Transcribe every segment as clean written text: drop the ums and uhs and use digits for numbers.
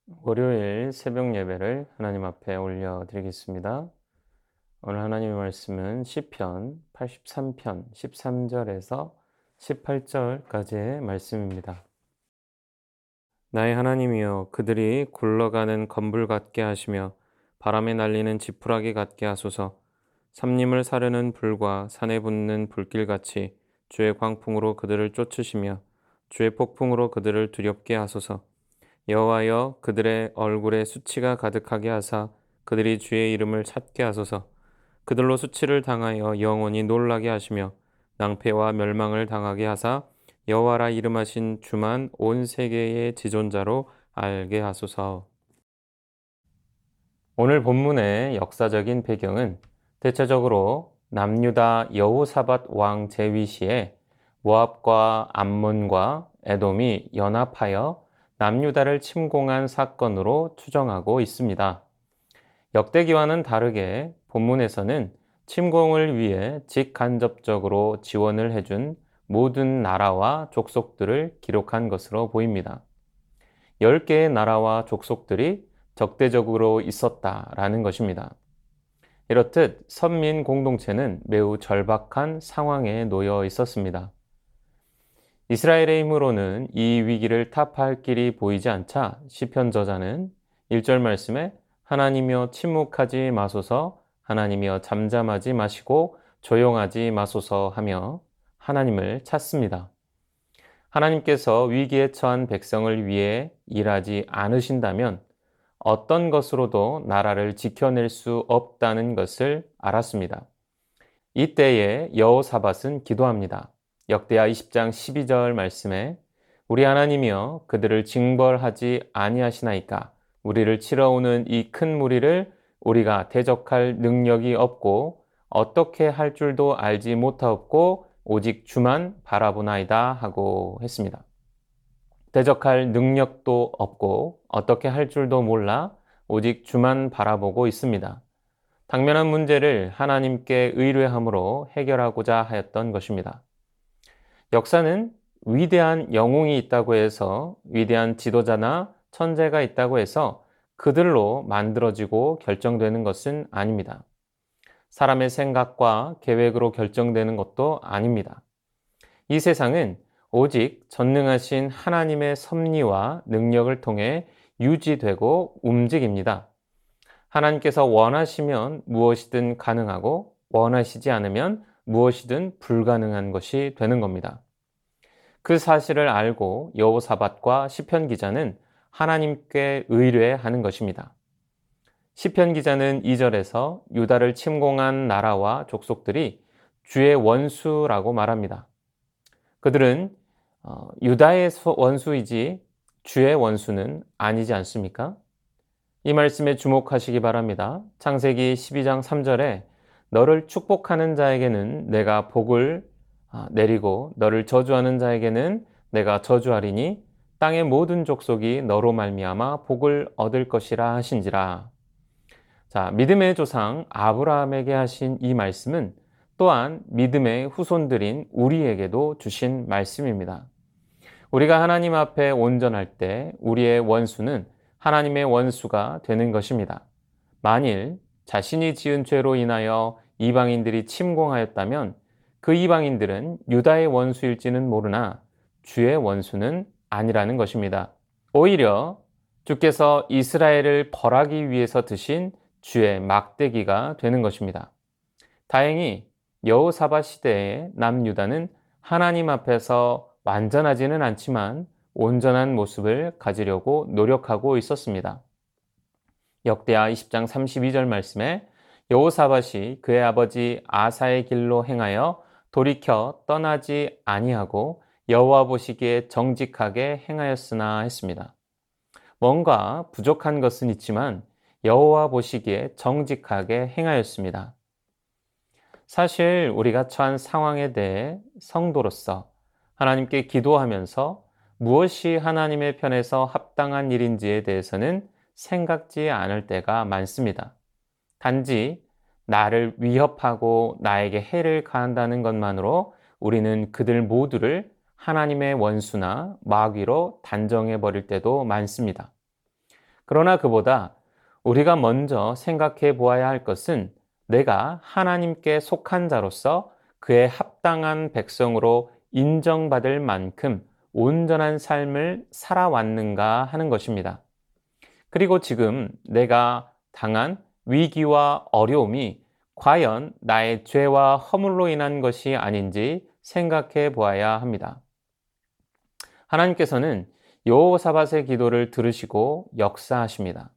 월요일 새벽 예배를 하나님 앞에 올려드리겠습니다. 오늘 하나님의 말씀은 시편 83편 13절에서 18절까지의 말씀입니다. 나의 하나님이여, 그들이 굴러가는 건불 같게 하시며 바람에 날리는 지푸라기 같게 하소서. 삼림을 사르는 불과 산에 붙는 불길같이 주의 광풍으로 그들을 쫓으시며 주의 폭풍으로 그들을 두렵게 하소서. 여호와여, 그들의 얼굴에 수치가 가득하게 하사 그들이 주의 이름을 찾게 하소서. 그들로 수치를 당하여 영원히 놀라게 하시며 낭패와 멸망을 당하게 하사 여호와라 이름하신 주만 온 세계의 지존자로 알게 하소서. 오늘 본문의 역사적인 배경은 대체적으로 남유다 여호사밧 왕 제위 시에 모압과 암몬과 에돔이 연합하여 남유다를 침공한 사건으로 추정하고 있습니다. 역대기와는 다르게 본문에서는 침공을 위해 직간접적으로 지원을 해준 모든 나라와 족속들을 기록한 것으로 보입니다. 10개의 나라와 족속들이 적대적으로 있었다라는 것입니다. 이렇듯 선민 공동체는 매우 절박한 상황에 놓여 있었습니다. 이스라엘의 힘으로는 이 위기를 타파할 길이 보이지 않자 시편 저자는 1절 말씀에 하나님이여 침묵하지 마소서, 하나님이여 잠잠하지 마시고 조용하지 마소서 하며 하나님을 찾습니다. 하나님께서 위기에 처한 백성을 위해 일하지 않으신다면 어떤 것으로도 나라를 지켜낼 수 없다는 것을 알았습니다. 이때에 여호사밧은 기도합니다. 역대하 20장 12절 말씀에 우리 하나님이여, 그들을 징벌하지 아니하시나이까? 우리를 치러 오는 이 큰 무리를 우리가 대적할 능력이 없고 어떻게 할 줄도 알지 못하옵고 오직 주만 바라보나이다 하고 했습니다. 대적할 능력도 없고 어떻게 할 줄도 몰라 오직 주만 바라보고 있습니다. 당면한 문제를 하나님께 의뢰함으로 해결하고자 하였던 것입니다. 역사는 위대한 영웅이 있다고 해서, 위대한 지도자나 천재가 있다고 해서 그들로 만들어지고 결정되는 것은 아닙니다. 사람의 생각과 계획으로 결정되는 것도 아닙니다. 이 세상은 오직 전능하신 하나님의 섭리와 능력을 통해 유지되고 움직입니다. 하나님께서 원하시면 무엇이든 가능하고 원하시지 않으면 무엇이든 불가능한 것이 되는 겁니다. 그 사실을 알고 여호사밧과 시편 기자는 하나님께 의뢰하는 것입니다. 시편 기자는 2절에서 유다를 침공한 나라와 족속들이 주의 원수라고 말합니다. 그들은 유다의 원수이지 주의 원수는 아니지 않습니까? 이 말씀에 주목하시기 바랍니다. 창세기 12장 3절에 너를 축복하는 자에게는 내가 복을 내리고 너를 저주하는 자에게는 내가 저주하리니 땅의 모든 족속이 너로 말미암아 복을 얻을 것이라 하신지라. 자, 믿음의 조상 아브라함에게 하신 이 말씀은 또한 믿음의 후손들인 우리에게도 주신 말씀입니다. 우리가 하나님 앞에 온전할 때 우리의 원수는 하나님의 원수가 되는 것입니다. 만일 자신이 지은 죄로 인하여 이방인들이 침공하였다면 그 이방인들은 유다의 원수일지는 모르나 주의 원수는 아니라는 것입니다. 오히려 주께서 이스라엘을 벌하기 위해서 드신 주의 막대기가 되는 것입니다. 다행히 여호사밧 시대의 남유다는 하나님 앞에서 완전하지는 않지만 온전한 모습을 가지려고 노력하고 있었습니다. 역대하 20장 32절 말씀에 여호사밧이 그의 아버지 아사의 길로 행하여 돌이켜 떠나지 아니하고 여호와 보시기에 정직하게 행하였으나 했습니다. 뭔가 부족한 것은 있지만 여호와 보시기에 정직하게 행하였습니다. 사실 우리가 처한 상황에 대해 성도로서 하나님께 기도하면서 무엇이 하나님의 편에서 합당한 일인지에 대해서는 생각지 않을 때가 많습니다. 단지 나를 위협하고 나에게 해를 가한다는 것만으로 우리는 그들 모두를 하나님의 원수나 마귀로 단정해 버릴 때도 많습니다. 그러나 그보다 우리가 먼저 생각해 보아야 할 것은 내가 하나님께 속한 자로서 그의 합당한 백성으로 인정받을 만큼 온전한 삶을 살아왔는가 하는 것입니다. 그리고 지금 내가 당한 위기와 어려움이 과연 나의 죄와 허물로 인한 것이 아닌지 생각해 보아야 합니다. 하나님께서는 여호사밧의 기도를 들으시고 역사하십니다.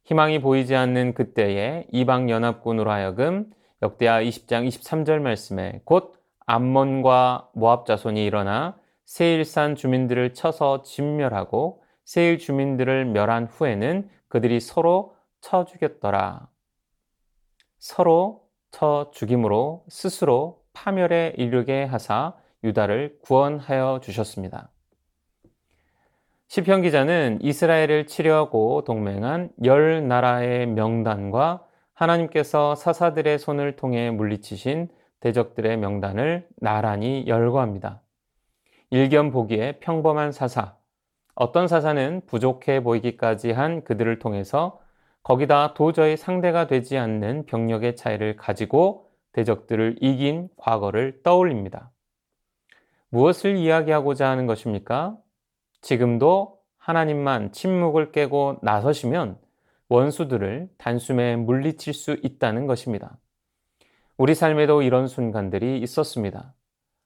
희망이 보이지 않는 그때에 이방연합군으로 하여금 역대하 20장 23절 말씀에 곧 암몬과 모압 자손이 일어나 세일산 주민들을 쳐서 진멸하고 세일 주민들을 멸한 후에는 그들이 서로 쳐 죽였더라. 서로 쳐 죽임으로 스스로 파멸에 이르게 하사 유다를 구원하여 주셨습니다. 시편 기자는 이스라엘을 치려하고 동맹한 10나라의 명단과 하나님께서 사사들의 손을 통해 물리치신 대적들의 명단을 나란히 열거합니다. 일견 보기에 평범한 사사, 어떤 사사는 부족해 보이기까지 한 그들을 통해서 거기다 도저히 상대가 되지 않는 병력의 차이를 가지고 대적들을 이긴 과거를 떠올립니다. 무엇을 이야기하고자 하는 것입니까? 지금도 하나님만 침묵을 깨고 나서시면 원수들을 단숨에 물리칠 수 있다는 것입니다. 우리 삶에도 이런 순간들이 있었습니다.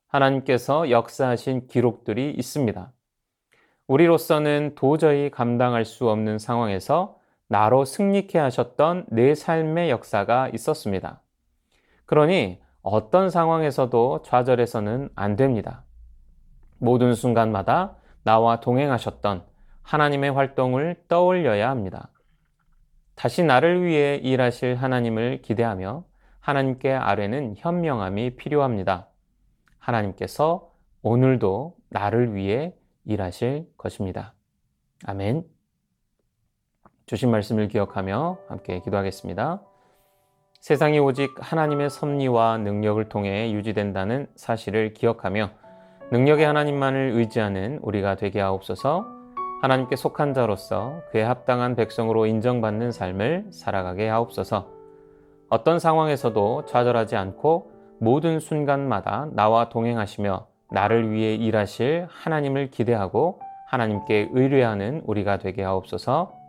하나님께서 역사하신 기록들이 있습니다. 우리로서는 도저히 감당할 수 없는 상황에서 나로 승리케 하셨던 내 삶의 역사가 있었습니다. 그러니 어떤 상황에서도 좌절해서는 안 됩니다. 모든 순간마다 나와 동행하셨던 하나님의 활동을 떠올려야 합니다. 다시 나를 위해 일하실 하나님을 기대하며 하나님께 아뢰는 현명함이 필요합니다. 하나님께서 오늘도 나를 위해 일하실 것입니다. 아멘. 주신 말씀을 기억하며 함께 기도하겠습니다. 세상이 오직 하나님의 섭리와 능력을 통해 유지된다는 사실을 기억하며 능력의 하나님만을 의지하는 우리가 되게 하옵소서. 하나님께 속한 자로서 그에 합당한 백성으로 인정받는 삶을 살아가게 하옵소서. 어떤 상황에서도 좌절하지 않고 모든 순간마다 나와 동행하시며 나를 위해 일하실 하나님을 기대하고 하나님께 의뢰하는 우리가 되게 하옵소서.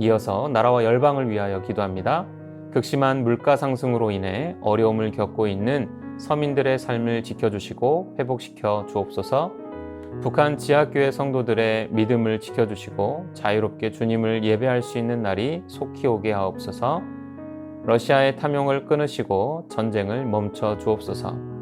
이어서 나라와 열방을 위하여 기도합니다. 극심한 물가 상승으로 인해 어려움을 겪고 있는 서민들의 삶을 지켜주시고 회복시켜 주옵소서. 북한 지하교회 성도들의 믿음을 지켜주시고 자유롭게 주님을 예배할 수 있는 날이 속히 오게 하옵소서. 러시아의 탐욕을 끊으시고 전쟁을 멈춰 주옵소서.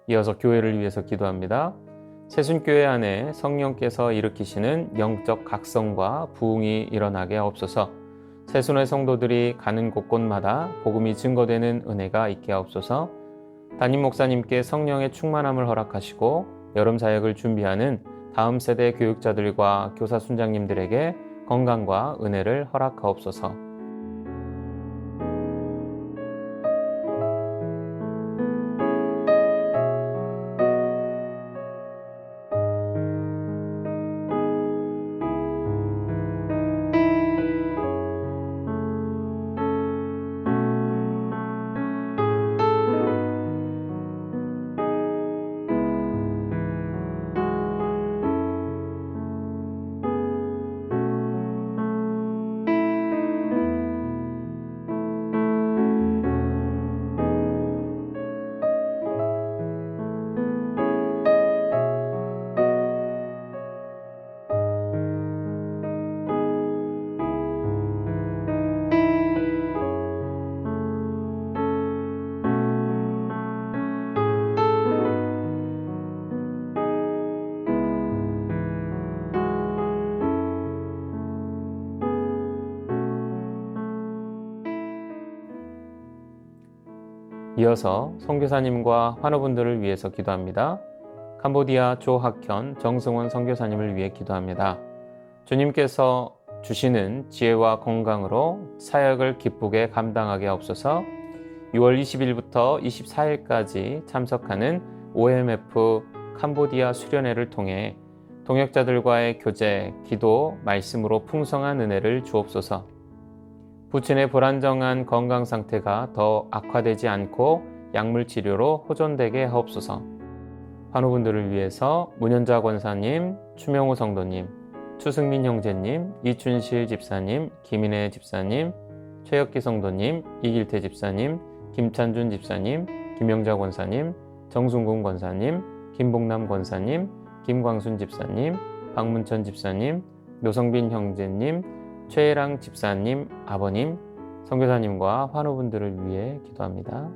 이어서 교회를 위해서 기도합니다. 새순교회 안에 성령께서 일으키시는 영적 각성과 부흥이 일어나게 하옵소서. 새순의 성도들이 가는 곳곳마다 복음이 증거되는 은혜가 있게 하옵소서. 담임 목사님께 성령의 충만함을 허락하시고 여름 사역을 준비하는 다음 세대 교육자들과 교사 순장님들에게 건강과 은혜를 허락하옵소서. 이어서 선교사님과 환우분들을 위해서 기도합니다. 캄보디아 조학현, 정승원 선교사님을 위해 기도합니다. 주님께서 주시는 지혜와 건강으로 사역을 기쁘게 감당하게 하옵소서. 6월 20일부터 24일까지 참석하는 OMF 캄보디아 수련회를 통해 동역자들과의 교제, 기도, 말씀으로 풍성한 은혜를 주옵소서. 부친의 불안정한 건강 상태가 더 악화되지 않고 약물 치료로 호전되게 하옵소서. 환우분들을 위해서 문현자 권사님, 추명호 성도님, 추승민 형제님, 이춘실 집사님, 김인혜 집사님, 최혁기 성도님, 이길태 집사님, 김찬준 집사님, 김영자 권사님, 정순궁 권사님, 김봉남 권사님, 김광순 집사님, 박문천 집사님, 노성빈 형제님, 최혜랑 집사님, 아버님, 선교사님과 환우분들을 위해 기도합니다.